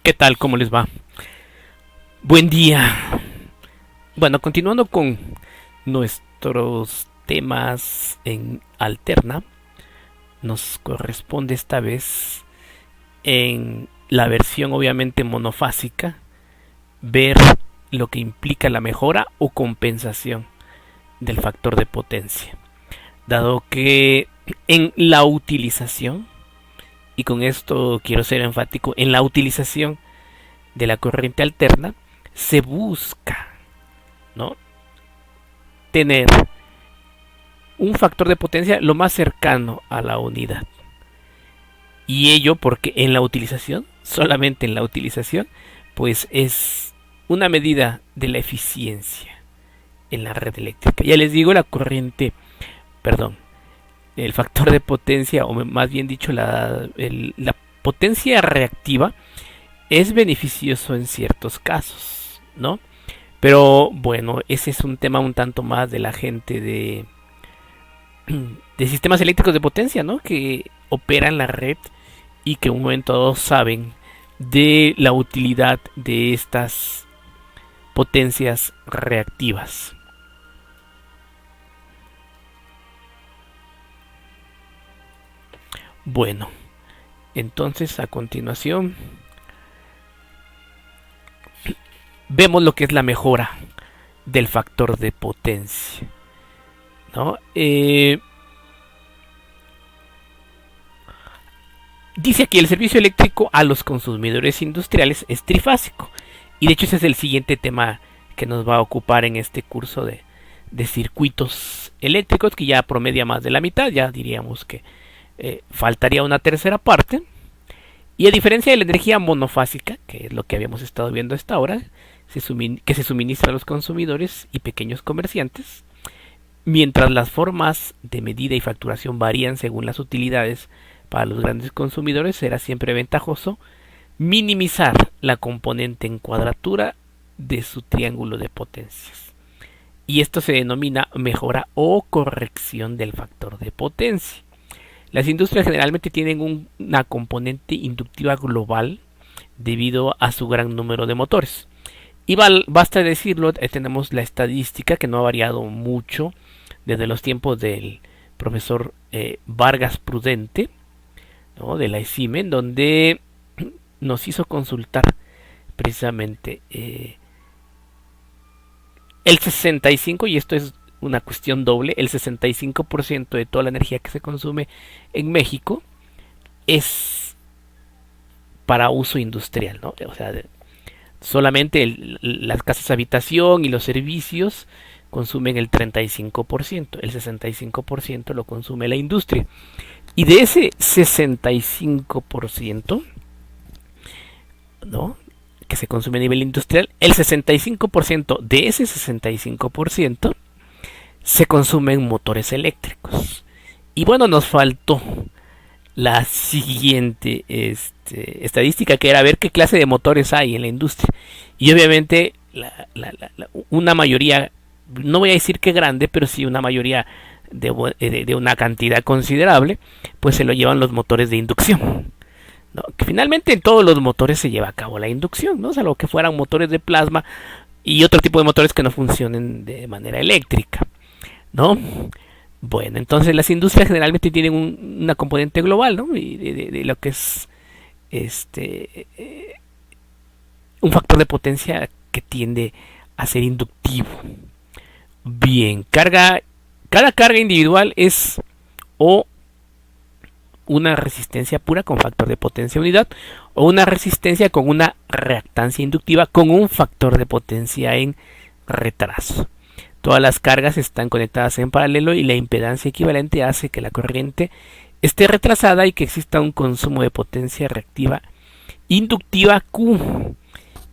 ¿Qué tal? ¿Cómo les va? Buen día. Bueno, continuando con nuestros temas en alterna, nos corresponde esta vez en la versión obviamente monofásica ver lo que implica la mejora o compensación del factor de potencia. Dado que en la utilización, y con esto quiero ser enfático, en la utilización de la corriente alterna se busca, ¿no?, tener un factor de potencia lo más cercano a la unidad. Y ello porque en la utilización, solamente en la utilización, pues es una medida de la eficiencia en la red eléctrica. Ya les digo, la corriente, perdón, el factor de potencia, o más bien dicho, la potencia reactiva es beneficioso en ciertos casos, ¿no? Pero bueno, ese es un tema un tanto más de la gente de sistemas eléctricos de potencia, ¿no?, que operan la red y que en un momento dado saben de la utilidad de estas potencias reactivas. Bueno, entonces a continuación vemos lo que es la mejora del factor de potencia, ¿no? Dice aquí, el servicio eléctrico a los consumidores industriales es trifásico. Y de hecho ese es el siguiente tema que nos va a ocupar en este curso de circuitos eléctricos, que ya promedia más de la mitad. Ya diríamos que faltaría una tercera parte. Y a diferencia de la energía monofásica, que es lo que habíamos estado viendo hasta ahora, que se suministra a los consumidores y pequeños comerciantes, mientras las formas de medida y facturación varían según las utilidades para los grandes consumidores, será siempre ventajoso minimizar la componente en cuadratura de su triángulo de potencias. Y esto se denomina mejora o corrección del factor de potencia. Las industrias generalmente tienen una componente inductiva global debido a su gran número de motores. Y basta decirlo, tenemos la estadística que no ha variado mucho desde los tiempos del profesor Vargas Prudente, ¿no?, de la ESIME, donde nos hizo consultar precisamente el 65%, y esto es una cuestión doble, el 65% de toda la energía que se consume en México es para uso industrial, ¿no? O sea, solamente las casas de habitación y los servicios consumen el 35%, el 65% lo consume la industria. Y de ese 65%, ¿no?, que se consume a nivel industrial, el 65% de ese 65% se consumen motores eléctricos. Y bueno, nos faltó la siguiente estadística, que era ver qué clase de motores hay en la industria. Y obviamente una mayoría, no voy a decir que grande, pero sí una mayoría de una cantidad considerable, pues se lo llevan los motores de inducción, ¿no? Que finalmente en todos los motores se lleva a cabo la inducción, ¿no? Salvo que fueran motores de plasma y otro tipo de motores que no funcionen de manera eléctrica, ¿no? Bueno, entonces las industrias generalmente tienen una componente global, ¿no?, y de lo que es un factor de potencia que tiende a ser inductivo. Bien, cada carga individual es o una resistencia pura con factor de potencia unidad, o una resistencia con una reactancia inductiva con un factor de potencia en retraso. Todas las cargas están conectadas en paralelo y la impedancia equivalente hace que la corriente esté retrasada y que exista un consumo de potencia reactiva inductiva Q.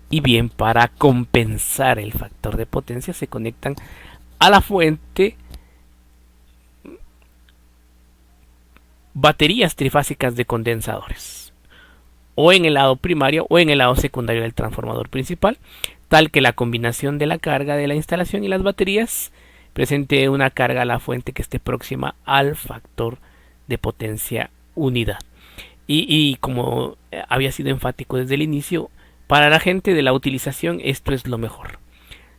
Y bien, para compensar el factor de potencia se conectan a la fuente baterías trifásicas de condensadores, o en el lado primario o en el lado secundario del transformador principal, tal que la combinación de la carga de la instalación y las baterías presente una carga a la fuente que esté próxima al factor de potencia unidad. Y como había sido enfático desde el inicio, Para la gente de la utilización esto es lo mejor,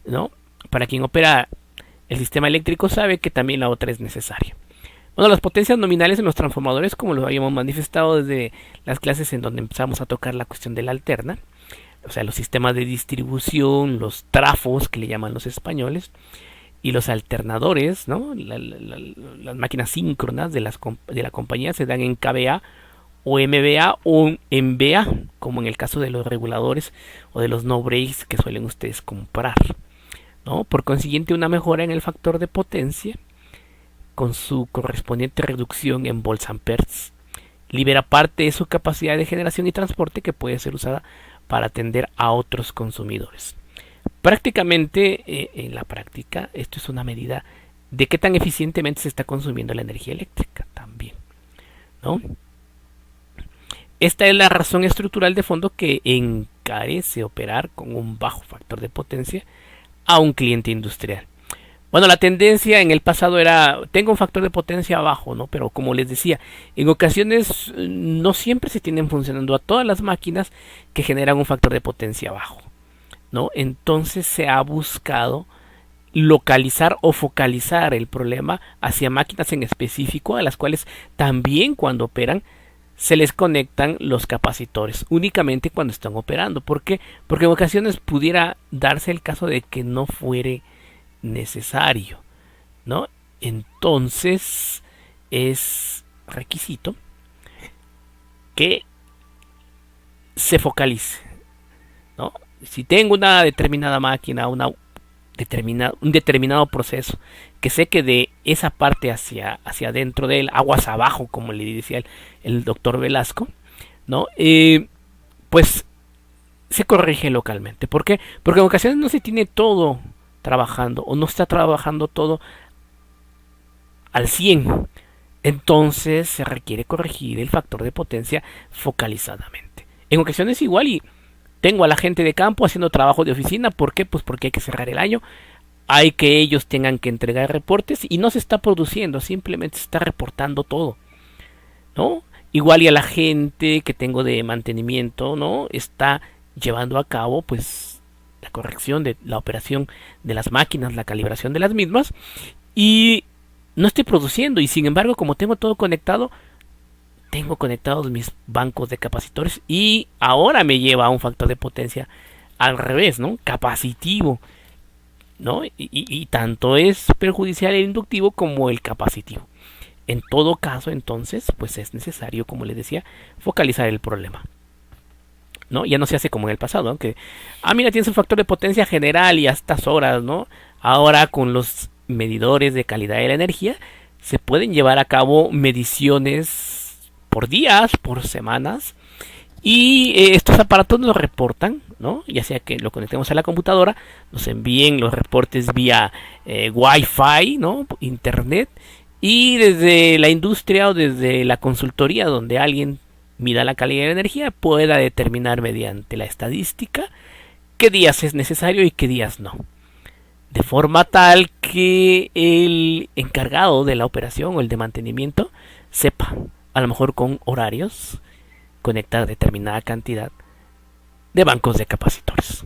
¿no? Para quien opera el sistema eléctrico sabe que también la otra es necesaria. Bueno, las potencias nominales en los transformadores, como lo habíamos manifestado desde las clases en donde empezamos a tocar la cuestión de la alterna, o sea, los sistemas de distribución, los trafos que le llaman los españoles, y los alternadores, ¿no? Las máquinas síncronas de la compañía se dan en kVA o MVA o en VA, como en el caso de los reguladores o de los no breaks que suelen ustedes comprar, ¿no? Por consiguiente, una mejora en el factor de potencia con su correspondiente reducción en volts amperes libera parte de su capacidad de generación y transporte que puede ser usada para atender a otros consumidores. Prácticamente, en la práctica, esto es una medida de qué tan eficientemente se está consumiendo la energía eléctrica también, ¿no? Esta es la razón estructural de fondo que encarece operar con un bajo factor de potencia a un cliente industrial. Bueno, la tendencia en el pasado era, tengo un factor de potencia bajo, ¿no? Pero como les decía, en ocasiones no siempre se tienen funcionando a todas las máquinas que generan un factor de potencia bajo, ¿no? Entonces se ha buscado localizar o focalizar el problema hacia máquinas en específico a las cuales también cuando operan se les conectan los capacitores únicamente cuando están operando. ¿Por qué? Porque en ocasiones pudiera darse el caso de que no fuere necesario, ¿no? Entonces es requisito que se focalice, ¿no? Si tengo una determinada máquina, un determinado proceso, que sé que de esa parte hacia adentro de él, aguas abajo, como le decía el doctor Velasco, ¿no? Pues se corrige localmente. ¿Por qué? Porque en ocasiones no se tiene todo trabajando o no está trabajando todo al 100. Entonces se requiere corregir el factor de potencia focalizadamente. En ocasiones igual y tengo a la gente de campo haciendo trabajo de oficina. ¿Por qué? Pues porque hay que cerrar el año. Hay que ellos tengan que entregar reportes y no se está produciendo, simplemente se está reportando todo, ¿no? Igual y a la gente que tengo de mantenimiento, ¿no? Está llevando a cabo pues la corrección de la operación de las máquinas, la calibración de las mismas y no estoy produciendo y sin embargo como tengo todo conectado, tengo conectados mis bancos de capacitores y ahora me lleva a un factor de potencia al revés, ¿no? Capacitivo, ¿no? Y tanto es perjudicial el inductivo como el capacitivo. En todo caso, entonces, pues es necesario, como les decía, focalizar el problema, ¿no? Ya no se hace como en el pasado, aunque, mira, tienes un factor de potencia general y a estas horas, ¿no? Ahora con los medidores de calidad de la energía se pueden llevar a cabo mediciones por días, por semanas, y estos aparatos nos reportan, ¿no? Ya sea que lo conectemos a la computadora, nos envíen los reportes vía Wi-Fi, ¿no? Internet, y desde la industria o desde la consultoría donde alguien mida la calidad de la energía pueda determinar mediante la estadística qué días es necesario y qué días no. De forma tal que el encargado de la operación o el de mantenimiento sepa, a lo mejor con horarios, conectar determinada cantidad de bancos de capacitores.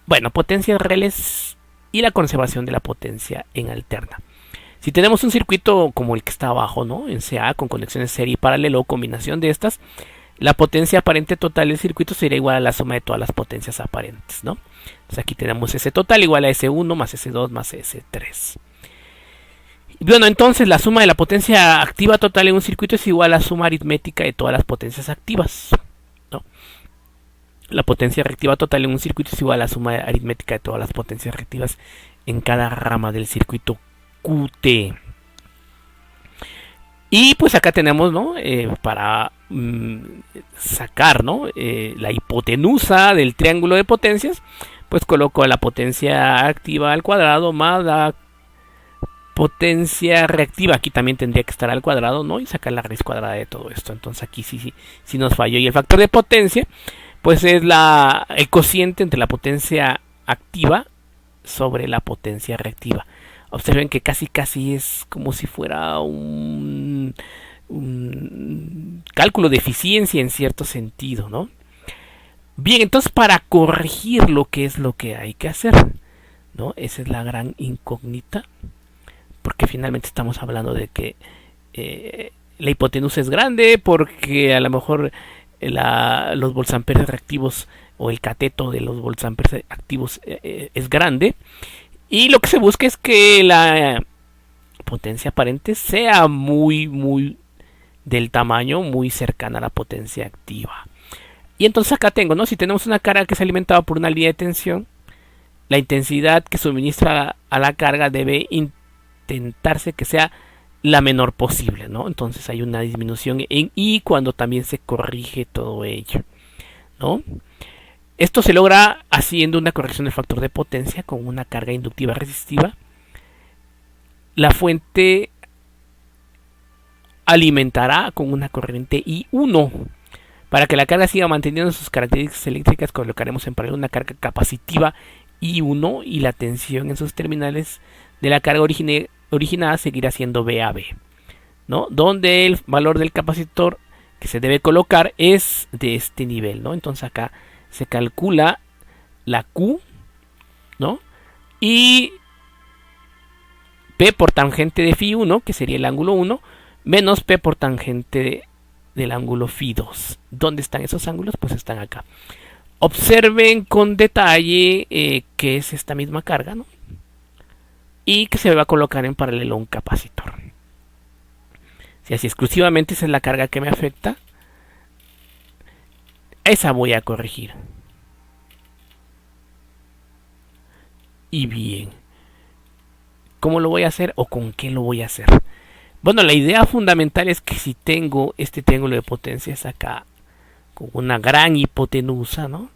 Bueno, potencias reales y la conservación de la potencia en alterna. Si tenemos un circuito como el que está abajo, ¿no? En CA con conexiones serie y paralelo o combinación de estas, la potencia aparente total del circuito sería igual a la suma de todas las potencias aparentes, ¿no? Entonces aquí tenemos S total igual a S1 más S2 más S3. Bueno, entonces la suma de la potencia activa total en un circuito es igual a la suma aritmética de todas las potencias activas, ¿no? La potencia reactiva total en un circuito es igual a la suma aritmética de todas las potencias reactivas en cada rama del circuito QT. Y pues acá tenemos, ¿no? Para sacar, ¿no? La hipotenusa del triángulo de potencias, pues coloco la potencia activa al cuadrado más la potencia reactiva. Aquí también tendría que estar al cuadrado, ¿no? Y sacar la raíz cuadrada de todo esto. Entonces aquí sí nos falló. Y el factor de potencia, pues es el cociente entre la potencia activa sobre la potencia reactiva. Observen que casi es como si fuera un cálculo de eficiencia en cierto sentido, ¿no? Bien, entonces para corregir lo que es lo que hay que hacer, ¿no? Esa es la gran incógnita, porque finalmente estamos hablando de que la hipotenusa es grande, porque a lo mejor los volsamperes reactivos o el cateto de los volsamperes activos es grande, y lo que se busca es que la potencia aparente sea muy del tamaño muy cercana a la potencia activa. Y entonces acá tengo, ¿no? Si tenemos una carga que es alimentada por una línea de tensión, la intensidad que suministra a la carga debe intentarse que sea la menor posible, ¿no? Entonces hay una disminución en I cuando también se corrige todo ello, ¿no? Esto se logra haciendo una corrección del factor de potencia con una carga inductiva resistiva. La fuente alimentará con una corriente I1. Para que la carga siga manteniendo sus características eléctricas, colocaremos en paralelo una carga capacitiva I1 y la tensión en sus terminales de la carga originada seguirá siendo VAB, ¿no? Donde el valor del capacitor que se debe colocar es de este nivel, ¿no? Entonces acá se calcula la Q, ¿no? Y P por tangente de Φ1, que sería el ángulo 1, menos P por tangente del ángulo Φ2. ¿Dónde están esos ángulos? Pues están acá. Observen con detalle que es esta misma carga, ¿no? Y que se va a colocar en paralelo a un capacitor. Si así exclusivamente esa es la carga que me afecta, esa voy a corregir. Y bien, ¿cómo lo voy a hacer o con qué lo voy a hacer? Bueno, la idea fundamental es que si tengo este triángulo de potencias acá con una gran hipotenusa, ¿no?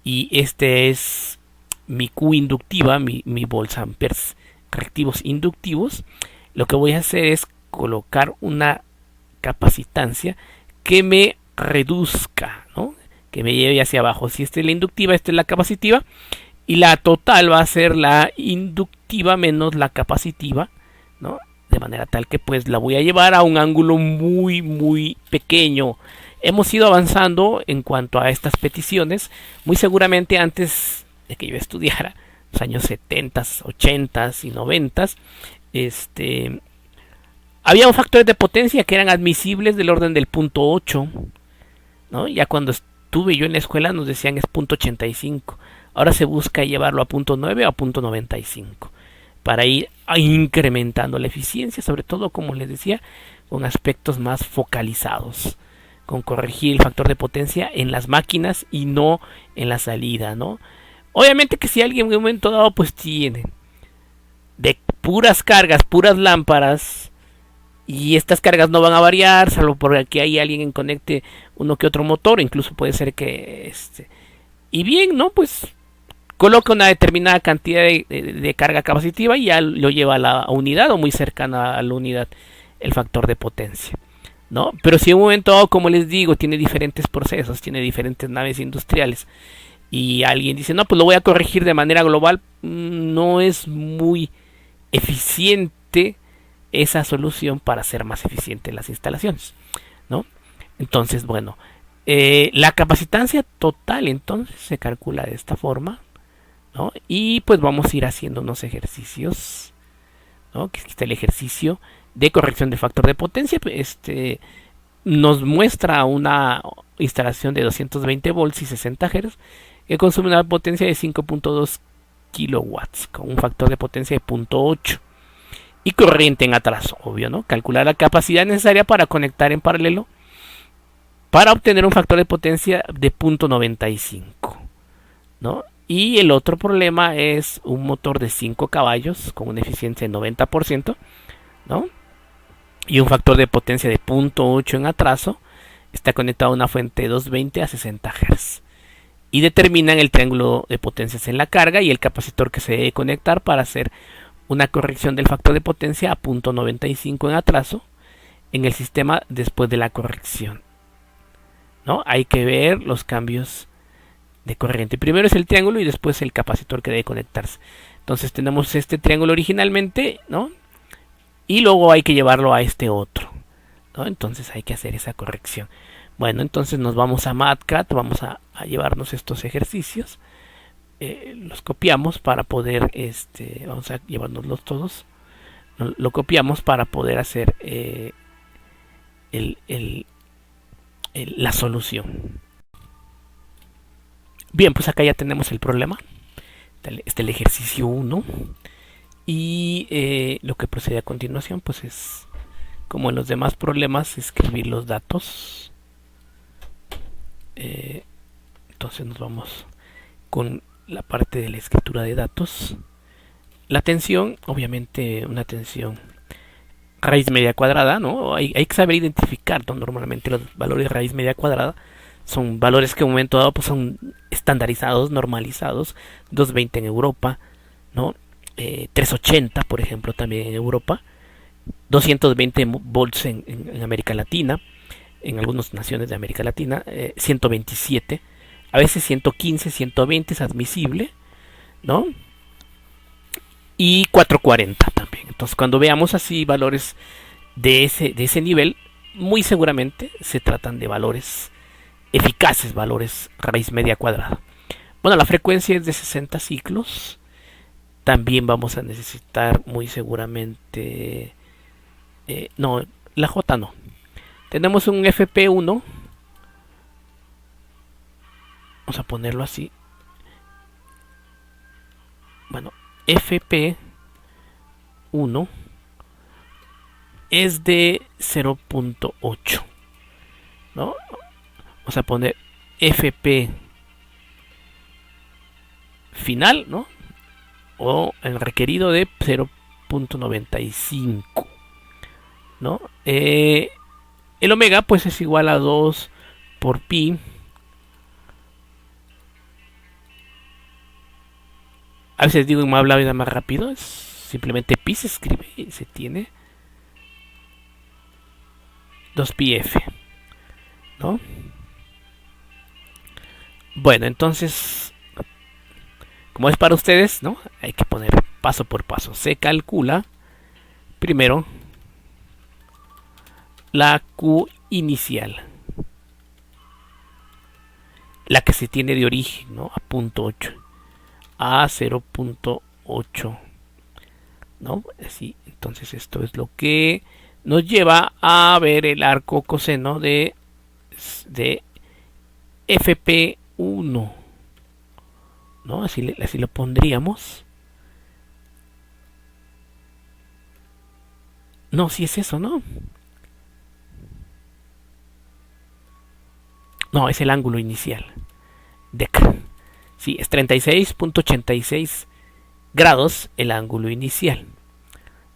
Y este es mi Q inductiva, mi volsamperes reactivos inductivos, lo que voy a hacer es colocar una capacitancia que me reduzca, ¿no? Que me lleve hacia abajo. Si esta es la inductiva, esta es la capacitiva, y la total va a ser la inductiva menos la capacitiva, ¿no? De manera tal que pues la voy a llevar a un ángulo muy pequeño. Hemos ido avanzando en cuanto a estas peticiones. Muy seguramente antes de que yo estudiara, los años 70, 80 y 90, había factores de potencia que eran admisibles del orden del punto 8, ¿no? Ya cuando estuve yo en la escuela nos decían es punto 85. Ahora se busca llevarlo a punto 9 o a punto 95 para ir incrementando la eficiencia, sobre todo, como les decía, con aspectos más focalizados, con corregir el factor de potencia en las máquinas y no en la salida, ¿no? Obviamente que si alguien en un momento dado pues tiene de puras cargas, puras lámparas, y estas cargas no van a variar, salvo porque hay alguien que conecte uno que otro motor, incluso puede ser que y bien, ¿no? Pues coloca una determinada cantidad de carga capacitiva y ya lo lleva a la unidad o muy cercana a la unidad el factor de potencia, ¿no? Pero si en un momento, como les digo, tiene diferentes procesos, tiene diferentes naves industriales y alguien dice, no, pues lo voy a corregir de manera global, no es muy eficiente esa solución para hacer más eficiente las instalaciones, ¿no? Entonces, bueno, la capacitancia total entonces se calcula de esta forma, ¿no? Y pues vamos a ir haciendo unos ejercicios, ¿no? Que está el ejercicio de corrección del factor de potencia. Nos muestra una instalación de 220 volts y 60 Hz que consume una potencia de 5.2 kilowatts con un factor de potencia de 0.8 y corriente en atraso, obvio, ¿no? Calcular la capacidad necesaria para conectar en paralelo para obtener un factor de potencia de 0.95, ¿no? Y el otro problema es un motor de 5 caballos con una eficiencia de 90%, ¿no? Y un factor de potencia de 0.8 en atraso. Está conectado a una fuente de 220 a 60 Hz. Y determinan el triángulo de potencias en la carga y el capacitor que se debe conectar para hacer una corrección del factor de potencia a 0.95 en atraso en el sistema después de la corrección, ¿no? Hay que ver los cambios de corriente. Primero es el triángulo y después el capacitor que debe conectarse. Entonces tenemos este triángulo originalmente, ¿no? Y luego hay que llevarlo a este otro, ¿no? Entonces hay que hacer esa corrección. Bueno, entonces nos vamos a MatCat, vamos a llevarnos estos ejercicios, los copiamos para poder, vamos a llevárnoslos todos, lo copiamos para poder hacer el, el, la solución. Bien, pues acá ya tenemos el problema, este es el ejercicio 1 y lo que procede a continuación pues es, como en los demás problemas, escribir los datos. Entonces nos vamos con la parte de la escritura de datos. La tensión, obviamente una tensión raíz media cuadrada, ¿no? Hay que saber identificar, ¿no? Normalmente los valores de raíz media cuadrada son valores que en un momento dado pues, son estandarizados, normalizados. 220 en Europa, ¿no? 380, por ejemplo, también en Europa. 220 volts en América Latina, en algunas naciones de América Latina. 127, a veces 115, 120 es admisible, ¿no? Y 440 también. Entonces, cuando veamos así valores de ese nivel, muy seguramente se tratan de valores eficaces, valores raíz media cuadrada. Bueno, la frecuencia es de 60 ciclos. También vamos a necesitar muy seguramente... no, la J no. Tenemos un FP1. Vamos a ponerlo así. Bueno, FP1 es de 0.8, ¿no? Vamos a poner FP final, ¿no? O el requerido de 0.95, ¿no? El omega pues es igual a 2 por pi. A veces digo en más la vida más rápido, es simplemente pi se escribe y se tiene 2πf, ¿no? Bueno, entonces, como es para ustedes, ¿no? Hay que poner paso por paso. Se calcula primero la Q inicial, la que se tiene de origen, ¿no? A punto 8, a 0.8, ¿no? Así, entonces esto es lo que nos lleva a ver el arco coseno de FP1, ¿no? Así lo pondríamos. No, si es eso, ¿no? No, es el ángulo inicial. DEC. Sí, es 36.86 grados el ángulo inicial,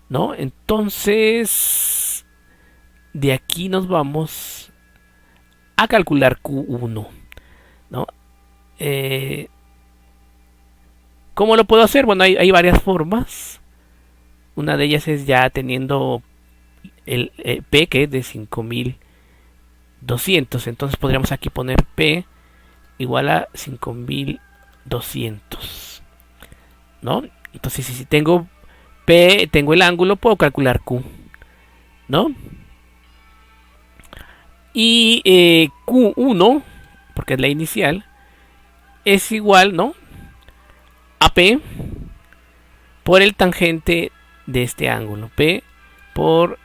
¿no? Entonces, de aquí nos vamos a calcular Q1, ¿no? ¿Cómo lo puedo hacer? Bueno, hay varias formas. Una de ellas es ya teniendo el P, que es de 5200. Entonces podríamos aquí poner P igual a 5200, ¿no? Entonces si tengo P, tengo el ángulo, puedo calcular Q, ¿no? Y Q1, porque es la inicial, es igual, ¿no? A P por el tangente de este ángulo. P por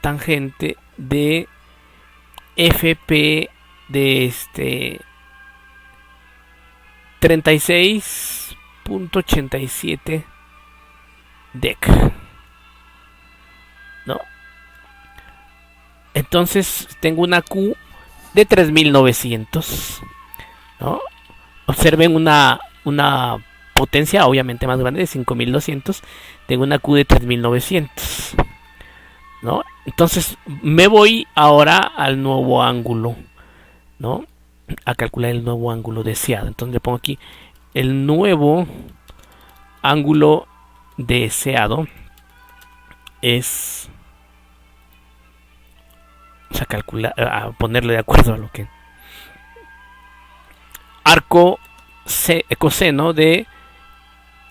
tangente de FP de 36.87 DEC, ¿no? Entonces tengo una Q de 3900, ¿no? Observen una potencia obviamente más grande de 5200. Tengo una Q de 3900, ¿no? Entonces me voy ahora al nuevo ángulo, ¿no? A calcular el nuevo ángulo deseado. Entonces le pongo aquí el nuevo ángulo deseado es, vamos a calcular, a ponerle de acuerdo a lo que arco coseno de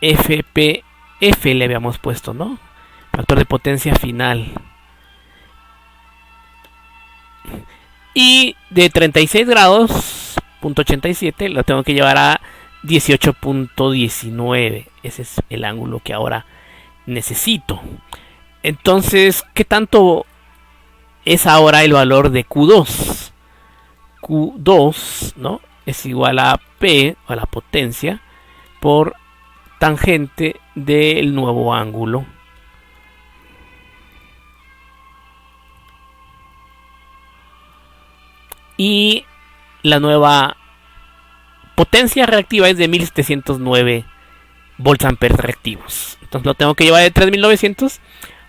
FPF le habíamos puesto, ¿no? Factor de potencia final. Y de 36 grados, punto 87, lo tengo que llevar a 18.19. Ese es el ángulo que ahora necesito. Entonces, ¿qué tanto es ahora el valor de Q2? Q2, ¿no? Es igual a P, a la potencia, por tangente del nuevo ángulo. Y la nueva potencia reactiva es de 1709 volts amperes reactivos. Entonces lo tengo que llevar de 3900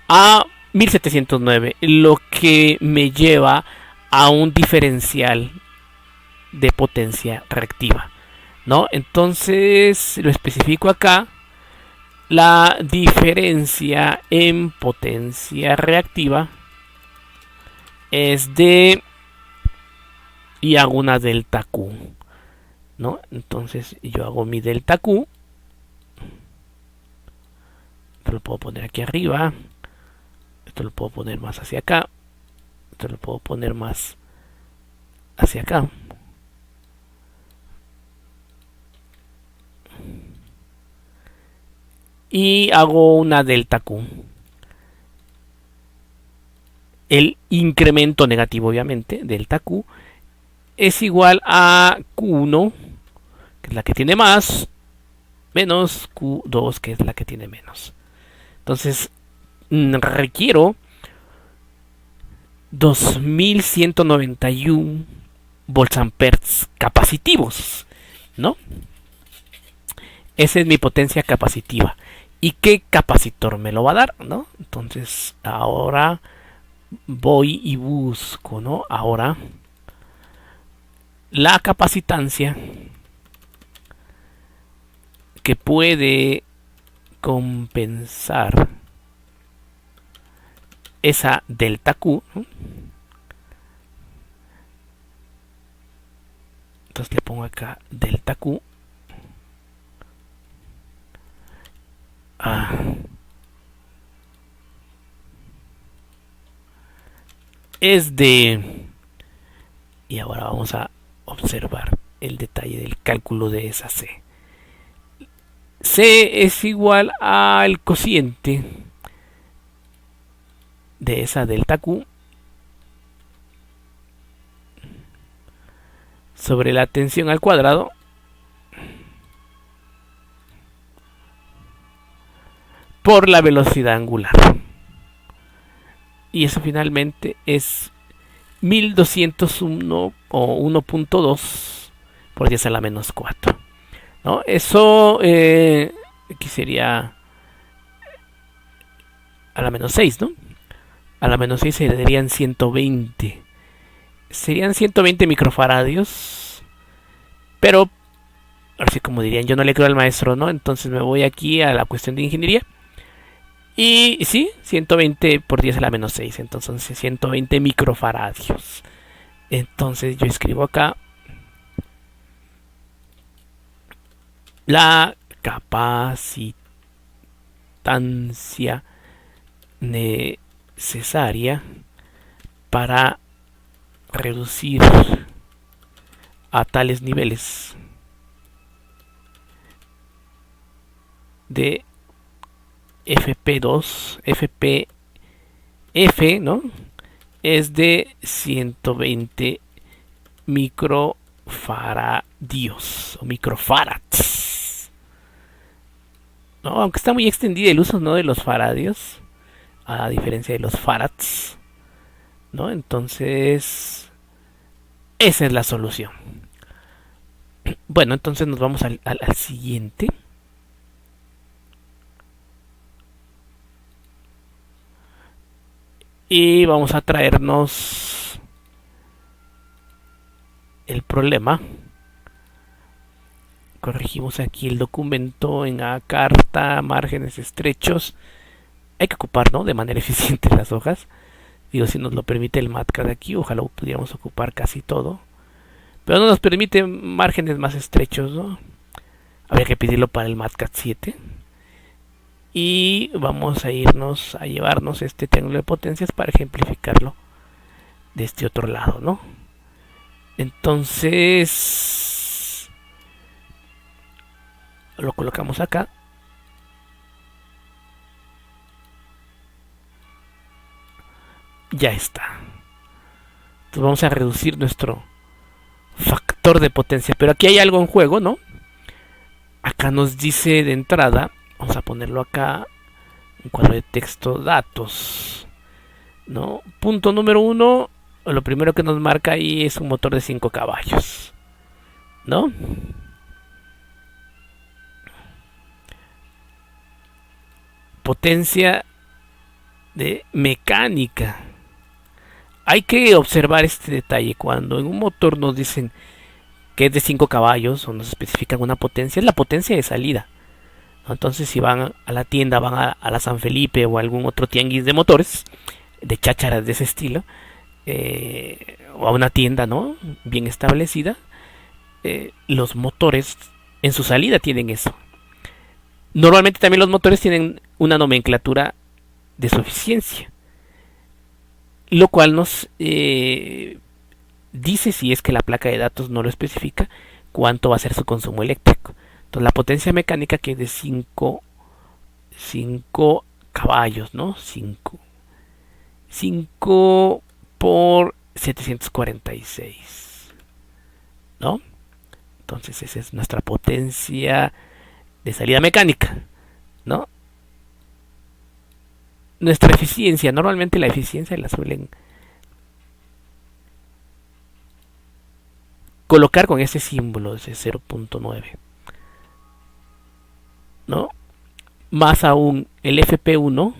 a 1709, lo que me lleva a un diferencial de potencia reactiva, ¿no? Entonces lo especifico acá. La diferencia en potencia reactiva es de, y hago una delta Q, ¿no? Entonces yo hago mi delta Q. Esto lo puedo poner aquí arriba. Esto lo puedo poner más hacia acá. Esto lo puedo poner más hacia acá. Y hago una delta Q. El incremento negativo, obviamente, delta Q, es igual a Q1, que es la que tiene más, menos Q2, que es la que tiene menos. Entonces, requiero 2191 volts amperes capacitivos, ¿no? Esa es mi potencia capacitiva. ¿Y qué capacitor me lo va a dar, no? Entonces, ahora voy y busco, ¿no? Ahora la capacitancia que puede compensar esa delta Q, ¿no? Entonces le pongo acá delta Q. Es de, y ahora vamos a observar el detalle del cálculo de esa C. C es igual al cociente de esa delta Q sobre la tensión al cuadrado por la velocidad angular. Y eso finalmente es 1201 o 1.2 por 10 a la menos 4, ¿no? Eso aquí sería a la menos 6, ¿no? A la menos 6 serían 120. Serían 120 microfaradios. Pero, así como dirían, yo no le creo al maestro, ¿no? Entonces me voy aquí a la cuestión de ingeniería. Y sí, 120 por 10 a la menos 6. Entonces 120 microfaradios. Entonces yo escribo acá la capacitancia necesaria para reducir a tales niveles de FP2, FPF, ¿no? Es de 120 microfaradios o microfarads, ¿no? Aunque está muy extendido el uso, ¿no?, de los faradios, a diferencia de los farads, ¿no? Entonces, esa es la solución. Bueno, entonces nos vamos al siguiente. Y vamos a traernos el problema. Corregimos aquí el documento en la carta, márgenes estrechos. Hay que ocupar, ¿no?, de manera eficiente las hojas. Digo, si nos lo permite el MATCAD aquí, ojalá pudiéramos ocupar casi todo. Pero no nos permite márgenes más estrechos, ¿no? Habría que pedirlo para el MATCAD 7. Y vamos a irnos a llevarnos este triángulo de potencias para ejemplificarlo de este otro lado, ¿no? Entonces lo colocamos acá. Ya está. Entonces vamos a reducir nuestro factor de potencia. Pero aquí hay algo en juego, ¿no? Acá nos dice de entrada, vamos a ponerlo acá, un cuadro de texto, datos, ¿no? Punto número uno, lo primero que nos marca ahí es un motor de 5 caballos, ¿no? Potencia de mecánica. Hay que observar este detalle. Cuando en un motor nos dicen que es de 5 caballos o nos especifican una potencia, es la potencia de salida. Entonces, si van a la tienda, van a la San Felipe o algún otro tianguis de motores, de chácharas de ese estilo, o a una tienda, ¿no? Bien establecida, los motores en su salida tienen eso. Normalmente también los motores tienen una nomenclatura de su eficiencia, lo cual nos dice, si es que la placa de datos no lo especifica, cuánto va a ser su consumo eléctrico. Entonces la potencia mecánica, que es de 5 caballos, ¿no? 5 por 746, ¿no? Entonces esa es nuestra potencia de salida mecánica, ¿no? Nuestra eficiencia, normalmente la eficiencia la suelen colocar con este símbolo de 0.9, ¿no? Más aún, el FP1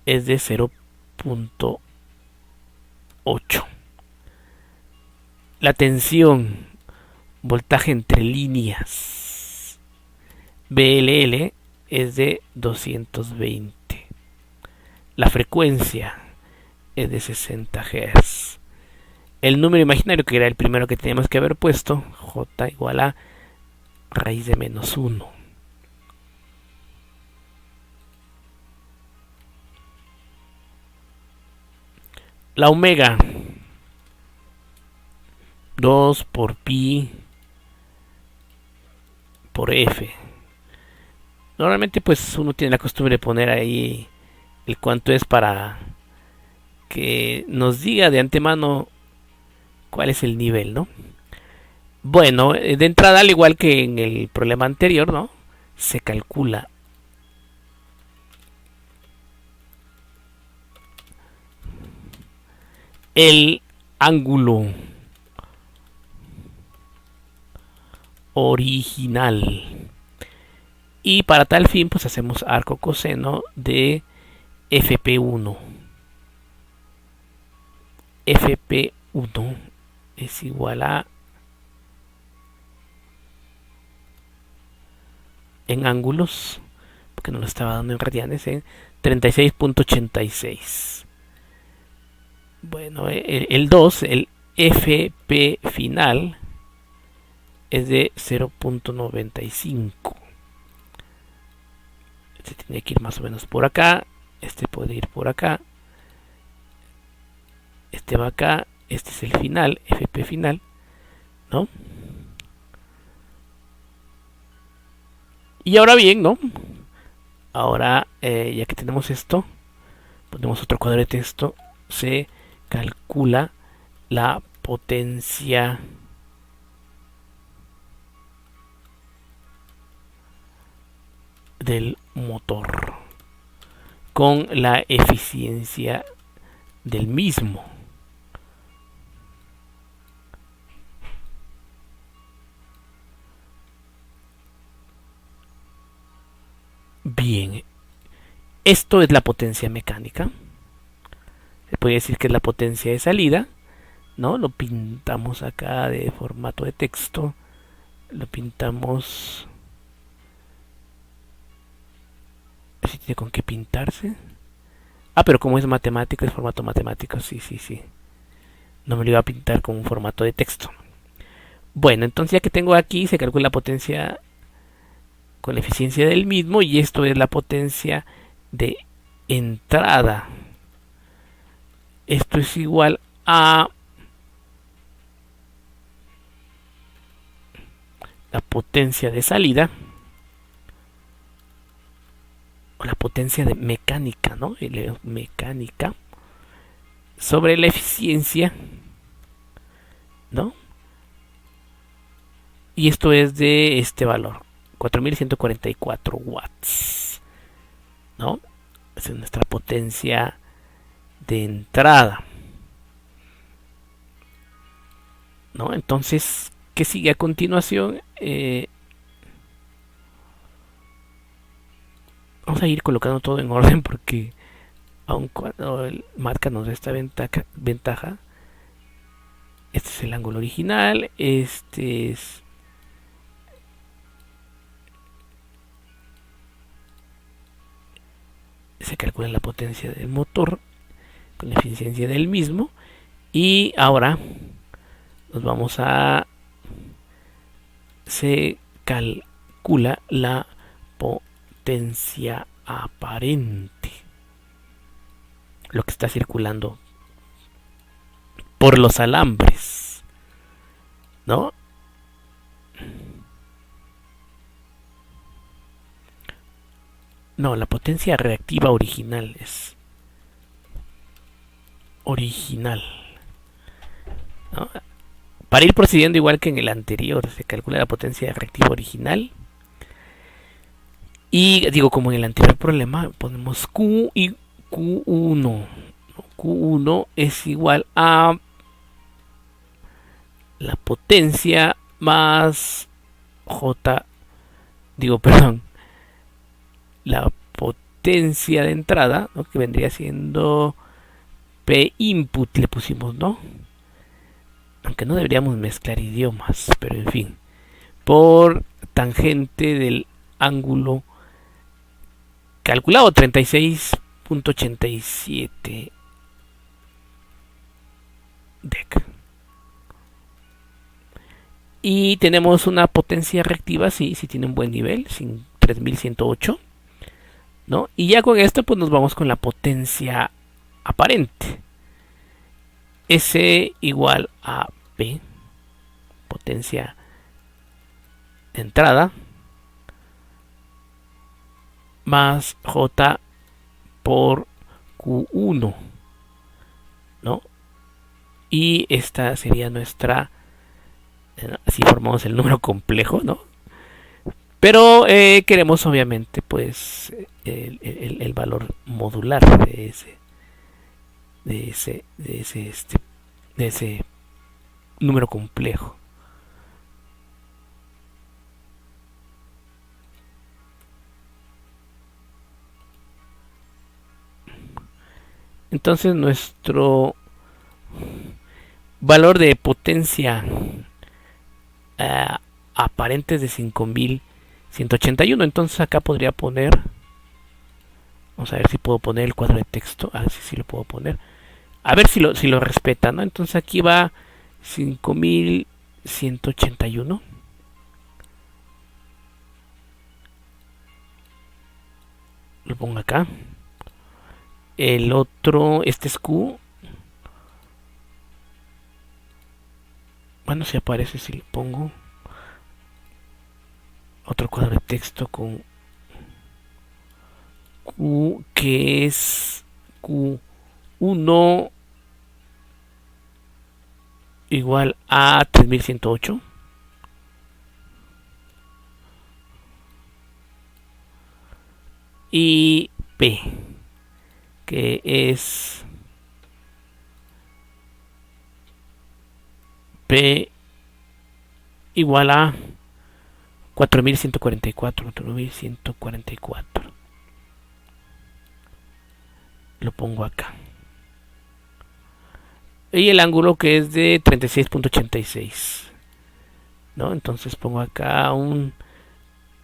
es de 0.8. La tensión, voltaje entre líneas, BLL, es de 220. La frecuencia es de 60 Hz. El número imaginario, que era el primero que teníamos que haber puesto, J igual a raíz de menos 1. La omega, 2 por pi por f. Normalmente pues uno tiene la costumbre de poner ahí el cuánto es para que nos diga de antemano cuál es el nivel, ¿no? Bueno, de entrada, al igual que en el problema anterior, ¿no? Se calcula el ángulo original. Y para tal fin, pues hacemos arco coseno de FP1. FP1 es igual a, en ángulos, porque no lo estaba dando en radianes, 36.86. Bueno, el 2, el FP final, es de 0.95. Este tiene que ir más o menos por acá. Este puede ir por acá. Este va acá. Este es el final, FP final, ¿no? Y ahora bien, ¿no? Ahora, ya que tenemos esto, ponemos otro cuadro de texto. Se calcula la potencia del motor con la eficiencia del mismo. Bien, esto es la potencia mecánica. Se puede decir que es la potencia de salida, ¿no? Lo pintamos acá de formato de texto. Lo pintamos. Si tiene con qué pintarse. Ah, pero como es matemático, es formato matemático. Sí, sí, sí. No me lo iba a pintar con un formato de texto. Bueno, entonces ya que tengo aquí, se calcula la potencia con la eficiencia del mismo. Y esto es la potencia de entrada. Esto es igual a la potencia de salida, o la potencia de mecánica, ¿no? Mecánica sobre la eficiencia, ¿no? Y esto es de este valor, 4144 watts, ¿no? Esa es nuestra potencia de entrada, ¿no? Entonces, ¿qué sigue a continuación? Vamos a ir colocando todo en orden porque aun cuando el marca nos da esta ventaja, este es el ángulo original, este es se calcula la potencia del motor con la eficiencia del mismo, y ahora nos vamos a se calcula la potencia aparente, lo que está circulando por los alambres, ¿no? No, la potencia reactiva original es original, ¿no? Para ir procediendo igual que en el anterior, se calcula la potencia reactiva original. Y digo, como en el anterior problema, ponemos Q y Q1. Q1 es igual a la potencia más J, digo, perdón, la potencia de entrada, ¿no? Que vendría siendo P input, le pusimos, ¿no? Aunque no deberíamos mezclar idiomas, pero en fin, por tangente del ángulo calculado 36.87 dec. Y tenemos una potencia reactiva, sí tiene un buen nivel, 3108, ¿no? Y ya con esto pues nos vamos con la potencia aparente. S igual a P, potencia de entrada, más J por Q1, ¿no? Y esta sería nuestra, así formamos el número complejo, ¿no? Pero queremos obviamente pues el valor modular de ese número complejo. Entonces nuestro valor de potencia aparente es de 5181. Entonces acá podría poner, vamos a ver si puedo poner el cuadro de texto. Sí lo puedo poner. A ver si lo respeta, ¿no? Entonces aquí va 5181. Lo pongo acá. El otro, este es Q. Bueno, si aparece si le pongo otro cuadro de texto con Q, que es Q1 igual a 3108. Y P, que es P igual a 4144. Lo pongo acá. Y el ángulo que es de 36.86, ¿no? Entonces pongo acá un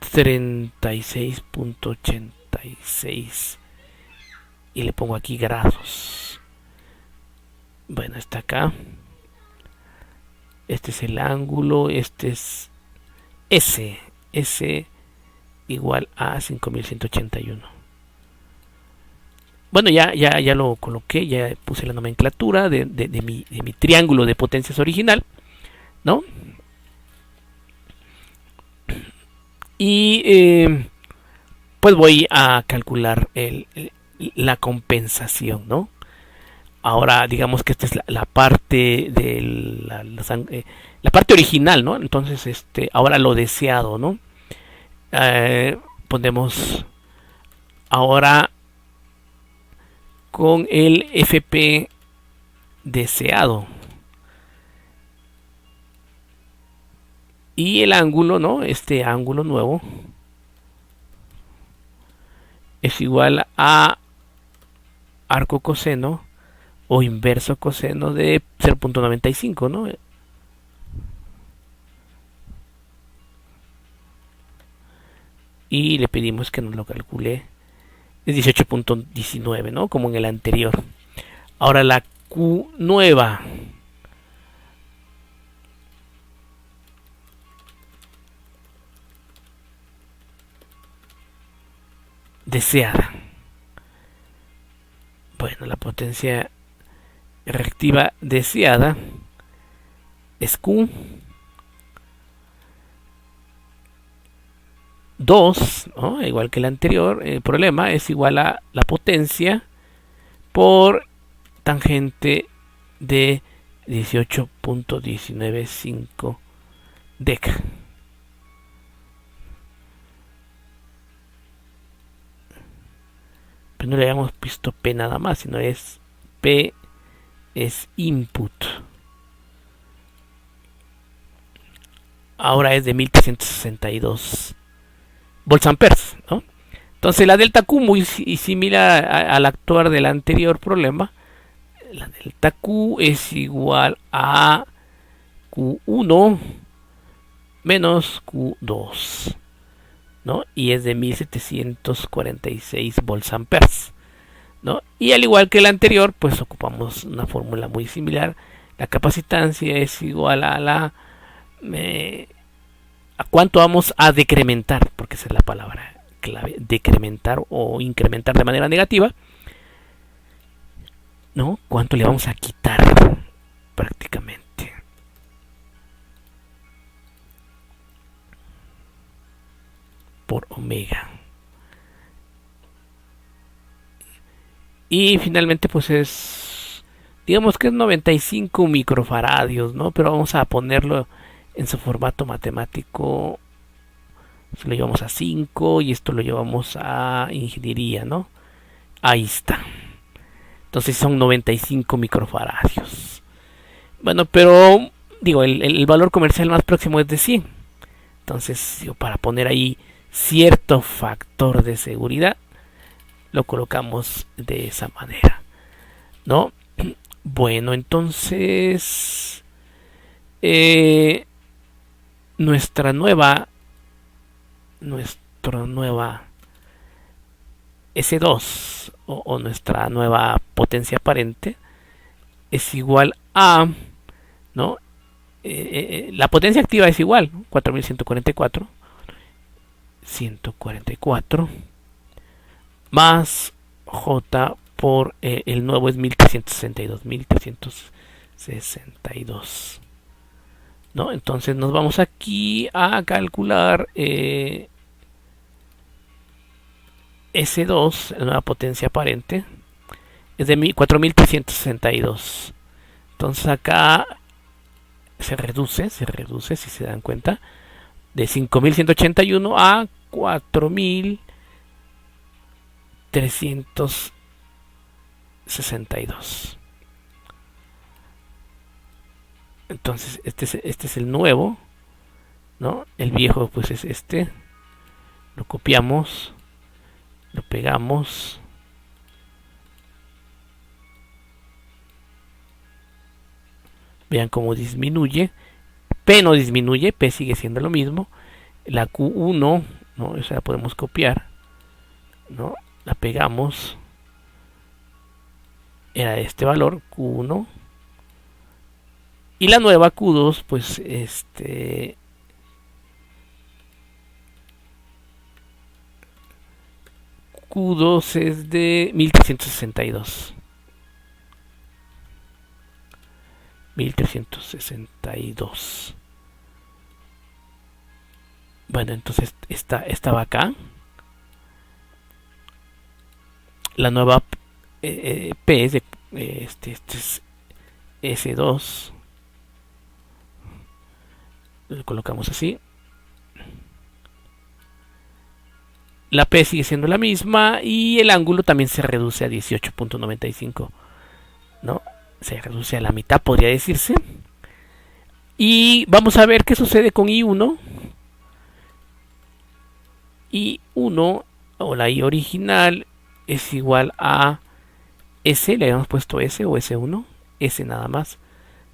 36.86 y le pongo aquí grados. Bueno, está acá. Este es el ángulo, este es S igual a 5181. Bueno, ya lo coloqué, ya puse la nomenclatura de mi triángulo de potencias original, ¿no? Y pues voy a calcular la compensación, ¿no? Ahora digamos que esta es la parte de la parte original, ¿no? Entonces, ahora lo deseado, ¿no? Ponemos ahora con el FP deseado y el ángulo, ¿no? Este ángulo nuevo es igual a arco coseno o inverso coseno de 0.95, ¿no? Y le pedimos que nos lo calcule de 18.19, ¿no? Como en el anterior. Ahora la Q nueva deseada. Bueno, la potencia reactiva deseada es Q 2, ¿no? Igual que el anterior, el problema es igual a la potencia por tangente de 18.195 dec. Pero no le habíamos visto P nada más, sino es P es input. Ahora es de 1362 volts amperes, ¿no? Entonces la delta Q muy similar al actuar del anterior problema. La delta Q es igual a Q1 menos Q2, ¿no? Y es de 1746 volts amperes, ¿no? Y al igual que el anterior, pues ocupamos una fórmula muy similar. La capacitancia es igual a a cuánto vamos a decrementar, porque esa es la palabra clave, decrementar o incrementar de manera negativa, ¿no? ¿Cuánto le vamos a quitar prácticamente? Por omega. Y finalmente pues digamos que es 95 microfaradios, ¿no? Pero vamos a ponerlo en su formato matemático. Lo llevamos a 5 y esto lo llevamos a ingeniería, ¿no? Ahí está. Entonces son 95 microfaradios. Bueno, pero digo, el valor comercial más próximo es de 100. Entonces, digo, para poner ahí cierto factor de seguridad, lo colocamos de esa manera, ¿no? Bueno, entonces nuestra nueva S2 o nuestra nueva potencia aparente es igual a, ¿no? La potencia activa es igual, ¿no? 4144 más J por el nuevo es 1362, ¿no? Entonces nos vamos aquí a calcular S2, la nueva potencia aparente, es de 4362. Entonces acá se reduce, si se dan cuenta, de 5181 a 4362. Entonces este es el nuevo, ¿no? El viejo pues es este. Lo copiamos, lo pegamos. Vean cómo disminuye. P no disminuye, P sigue siendo lo mismo. La Q1, ¿no? Esa la podemos copiar, ¿no? La pegamos. Era este valor, Q1. Y la nueva Q2, pues Q2 es de 1362. 1362. Bueno, entonces estaba acá. La nueva P es de este es S2. Lo colocamos así. La P sigue siendo la misma y el ángulo también se reduce a 18.95, ¿no? Se reduce a la mitad, podría decirse. Y vamos a ver qué sucede con I1. I1 o la I original es igual a S, le habíamos puesto S o S1, S nada más,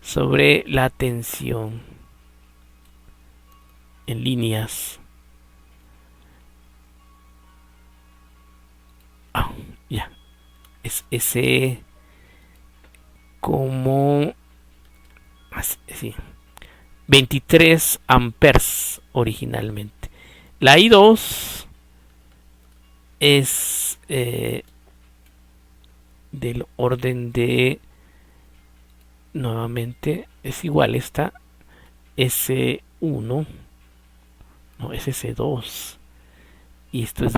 sobre la tensión en líneas. Ya, es S como así, 23 amperes originalmente. La I2 es del orden de, nuevamente es igual esta S1, no, es S2 y esto es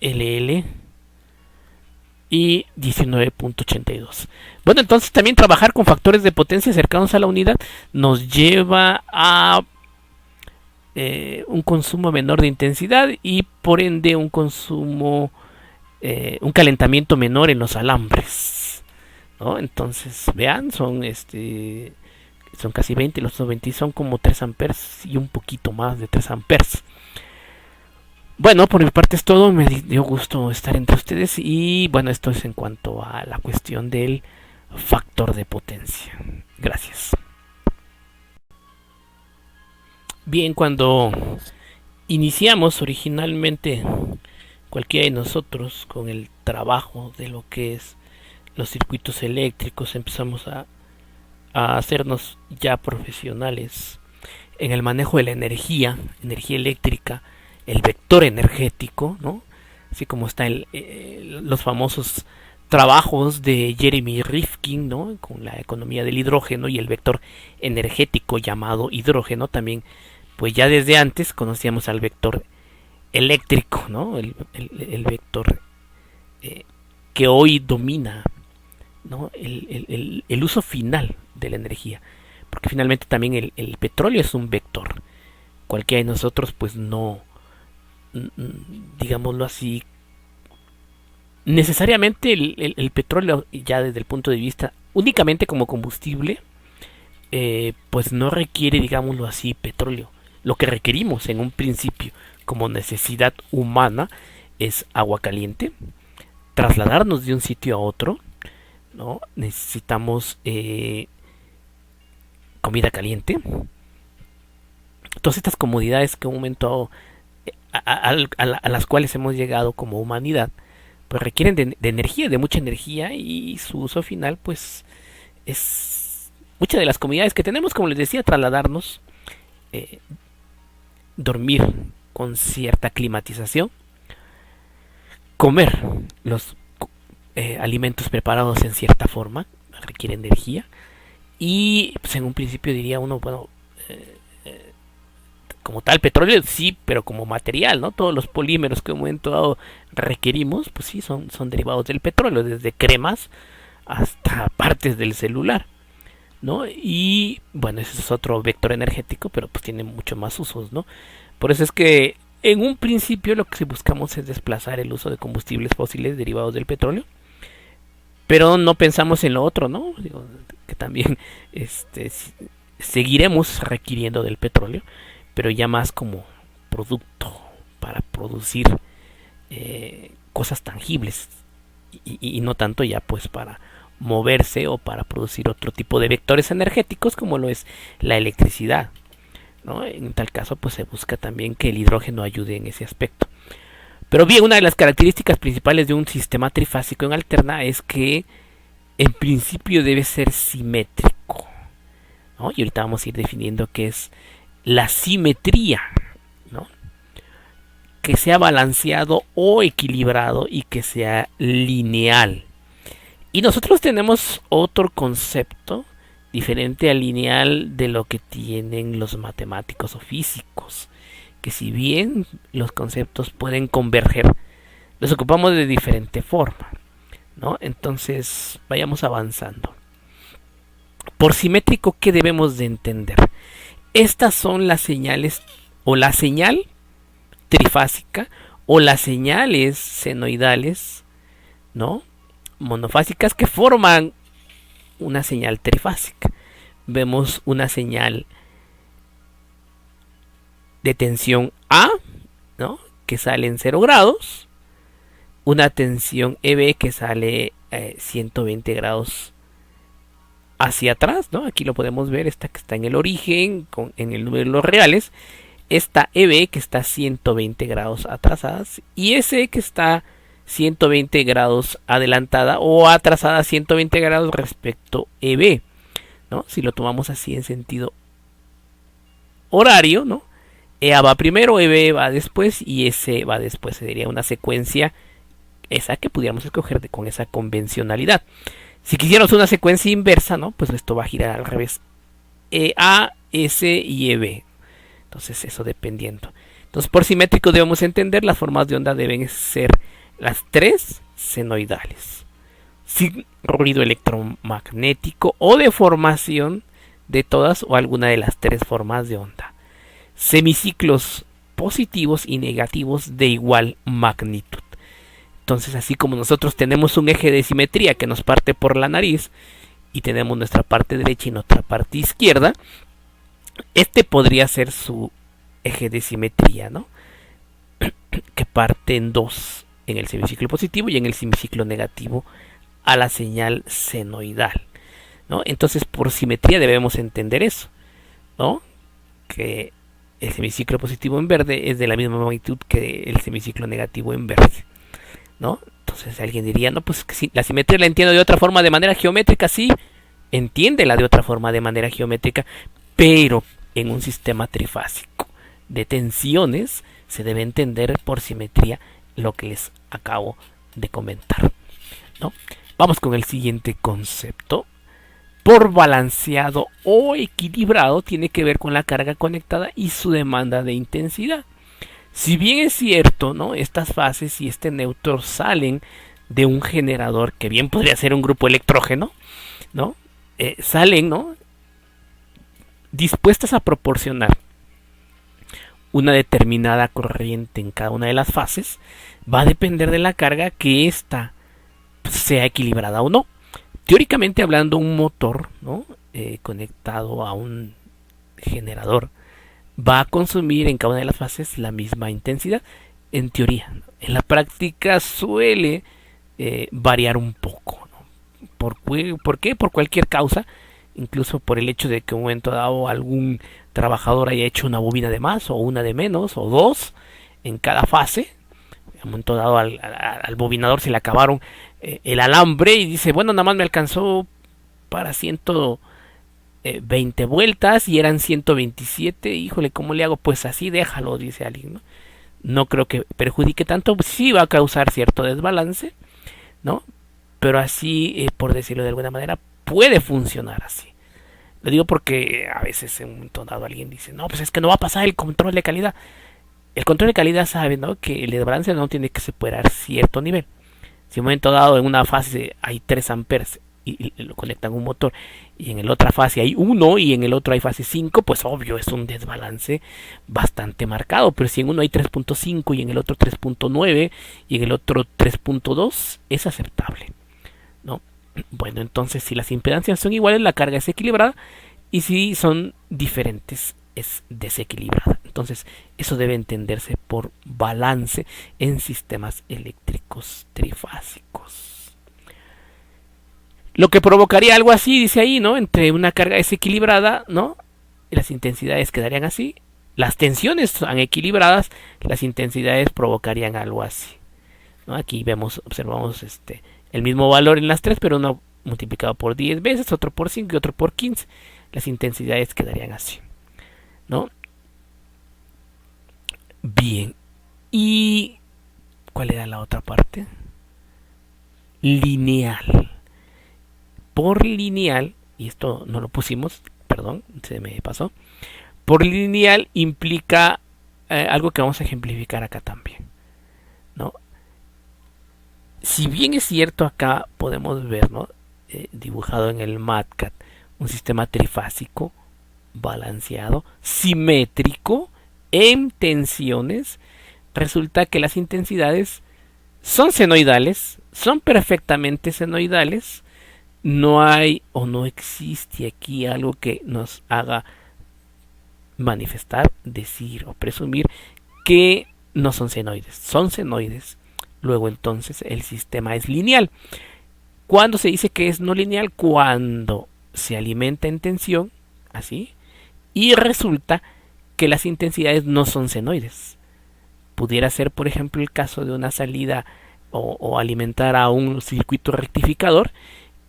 BLL y 19.82. Bueno, entonces también trabajar con factores de potencia cercanos a la unidad nos lleva a un consumo menor de intensidad y por ende un consumo, un calentamiento menor en los alambres, ¿no? Entonces vean, son casi 20, los 20 son como 3 amperes y un poquito más de 3 amperes. Bueno, por mi parte es todo, me dio gusto estar entre ustedes y bueno, esto es en cuanto a la cuestión del factor de potencia. Gracias. Bien, cuando iniciamos originalmente cualquiera de nosotros con el trabajo de lo que es los circuitos eléctricos, empezamos a hacernos ya profesionales en el manejo de la energía eléctrica, el vector energético, ¿no? Así como está los famosos trabajos de Jeremy Rifkin, ¿no? Con la economía del hidrógeno y el vector energético llamado hidrógeno. También, pues ya desde antes conocíamos al vector eléctrico, ¿no? El vector que hoy domina, ¿no? El uso final de la energía, porque finalmente también el petróleo es un vector. Cualquiera de nosotros pues no, digámoslo así, necesariamente el petróleo ya desde el punto de vista únicamente como combustible, pues no requiere, digámoslo así, petróleo. Lo que requerimos en un principio como necesidad humana es agua caliente, trasladarnos de un sitio a otro, ¿no? Necesitamos comida caliente. Todas estas comodidades que en un momento a las cuales hemos llegado como humanidad, pues requieren de energía, de mucha energía, y su uso final pues es muchas de las comodidades que tenemos, como les decía, trasladarnos, dormir con cierta climatización, comer los alimentos preparados en cierta forma, requiere energía. Y pues en un principio diría uno, bueno, como tal petróleo sí, pero como material, ¿no? Todos los polímeros que en un momento dado requerimos, pues sí, son derivados del petróleo, desde cremas hasta partes del celular, ¿no? Y bueno, ese es otro vector energético, pero pues tiene mucho más usos, ¿no? Por eso es que en un principio lo que buscamos es desplazar el uso de combustibles fósiles derivados del petróleo, pero no pensamos en lo otro, ¿no? Digo, que también seguiremos requiriendo del petróleo, pero ya más como producto para producir cosas tangibles y no tanto ya pues para moverse o para producir otro tipo de vectores energéticos como lo es la electricidad, ¿no? En tal caso pues se busca también que el hidrógeno ayude en ese aspecto. Pero bien, una de las características principales de un sistema trifásico en alterna es que en principio debe ser simétrico, ¿no? Y ahorita vamos a ir definiendo qué es la simetría, ¿no? que sea balanceado o equilibrado y que sea lineal. Y nosotros tenemos otro concepto diferente al lineal de lo que tienen los matemáticos o físicos, que si bien los conceptos pueden converger, los ocupamos de diferente forma, ¿no? Entonces, vayamos avanzando. Por simétrico, ¿qué debemos de entender? Estas son las señales, o la señal trifásica, o las señales senoidales, ¿no? Monofásicas, que forman una señal trifásica. Vemos una señal de tensión A, ¿no? Que sale en 0 grados, una tensión EB que sale 120 grados hacia atrás, ¿no? Aquí lo podemos ver, esta que está en el origen, en el número de los reales, esta EB que está 120 grados atrasadas, y ese que está 120 grados adelantada o atrasada 120 grados respecto EB, ¿no? Si lo tomamos así en sentido horario, ¿no? EA va primero, EB va después y S va después. Sería una secuencia esa que pudiéramos escoger con esa convencionalidad. Si quisiéramos una secuencia inversa, ¿no? Pues esto va a girar al revés. EA, S y EB. Entonces eso dependiendo. Entonces por simétrico debemos entender las formas de onda deben ser las 3 senoidales, sin ruido electromagnético o deformación de todas o alguna de las 3 formas de onda. Semiciclos positivos y negativos de igual magnitud. Entonces, así como nosotros tenemos un eje de simetría que nos parte por la nariz y tenemos nuestra parte derecha y nuestra parte izquierda, este podría ser su eje de simetría, ¿no? Que parte en 2, en el semiciclo positivo y en el semiciclo negativo a la señal senoidal, ¿no? Entonces, por simetría debemos entender eso, ¿no? Que el semiciclo positivo en verde es de la misma magnitud que el semiciclo negativo en verde, ¿no? Entonces alguien diría, no, pues que si la simetría la entiendo de otra forma, de manera geométrica, sí, entiéndela de otra forma, de manera geométrica, pero en un sistema trifásico de tensiones se debe entender por simetría lo que les acabo de comentar, ¿no? Vamos con el siguiente concepto. Por balanceado o equilibrado tiene que ver con la carga conectada y su demanda de intensidad. Si bien es cierto, ¿no? Estas fases y este neutro salen de un generador que bien podría ser un grupo electrógeno, ¿no? Salen, ¿no? Dispuestas a proporcionar una determinada corriente en cada una de las fases, va a depender de la carga que ésta sea equilibrada o no. Teóricamente hablando, un motor, ¿no? Conectado a un generador va a consumir en cada una de las fases la misma intensidad, en teoría. En la práctica suele variar un poco, ¿no? ¿Por qué? Por cualquier causa, incluso por el hecho de que en un momento dado algún trabajador haya hecho una bobina de más o una de menos o dos en cada fase. En un momento dado al bobinador se le acabaron el alambre y dice, bueno, nada más me alcanzó para 120 vueltas y eran 127, híjole, ¿cómo le hago? Pues así déjalo, dice alguien, ¿no? No creo que perjudique tanto, sí va a causar cierto desbalance, ¿no? Pero así, por decirlo de alguna manera, puede funcionar así. Lo digo porque a veces en un momento dado alguien dice, no, pues es que no va a pasar el control de calidad. El control de calidad sabe, ¿no? Que el desbalance no tiene que superar cierto nivel. Si en un momento dado en una fase hay 3 amperes y lo conectan a un motor y en la otra fase hay 1 y en el otro hay fase 5, pues obvio es un desbalance bastante marcado. Pero si en uno hay 3.5 y en el otro 3.9 y en el otro 3.2, es aceptable, ¿no? Bueno, entonces si las impedancias son iguales, la carga es equilibrada, y si son diferentes, es desequilibrada. Entonces eso debe entenderse por balance en sistemas eléctricos trifásicos. Lo que provocaría algo así, dice ahí, ¿no? Entre una carga desequilibrada, ¿no? Las intensidades quedarían así. Las tensiones son equilibradas, las intensidades provocarían algo así, ¿no? Aquí observamos el mismo valor en las tres, pero uno multiplicado por 10 veces, otro por 5 y otro por 15. Las intensidades quedarían así, ¿no? Bien. ¿Y cuál era la otra parte? Lineal. Por lineal, y esto no lo pusimos, perdón, se me pasó. Por lineal implica algo que vamos a ejemplificar acá también, ¿no? Si bien es cierto, acá podemos ver, ¿no? Dibujado en el MATCAD, un sistema trifásico, balanceado, simétrico, en tensiones, resulta que las intensidades son senoidales, son perfectamente senoidales. No hay o no existe aquí algo que nos haga manifestar, decir o presumir que no son senoides. Son senoides. Luego entonces el sistema es lineal. ¿Cuándo se dice que es no lineal? Cuando se alimenta en tensión, así, y resulta que las intensidades no son senoides. Pudiera ser, por ejemplo, el caso de una salida o alimentar a un circuito rectificador,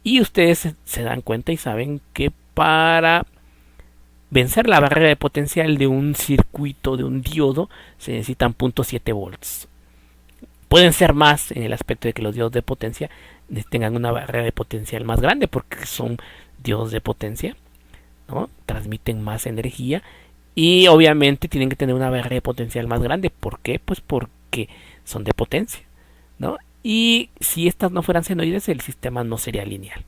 y ustedes se dan cuenta y saben que para vencer la barrera de potencial de un circuito, de un diodo, se necesitan 0.7 volts. Pueden ser más en el aspecto de que los diodos de potencia tengan una barrera de potencial más grande porque son diodos de potencia, ¿no? Transmiten más energía y obviamente tienen que tener una barrera de potencial más grande. ¿Por qué? Pues porque son de potencia, ¿no? Y si estas no fueran senoides, el sistema no sería lineal.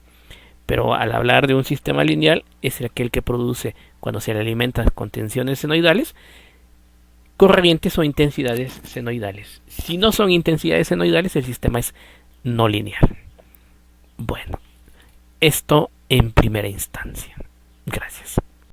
Pero al hablar de un sistema lineal, es aquel que produce, cuando se le alimenta con tensiones senoidales, corrientes o intensidades senoidales. Si no son intensidades senoidales, el sistema es no lineal. Bueno, esto en primera instancia. Gracias.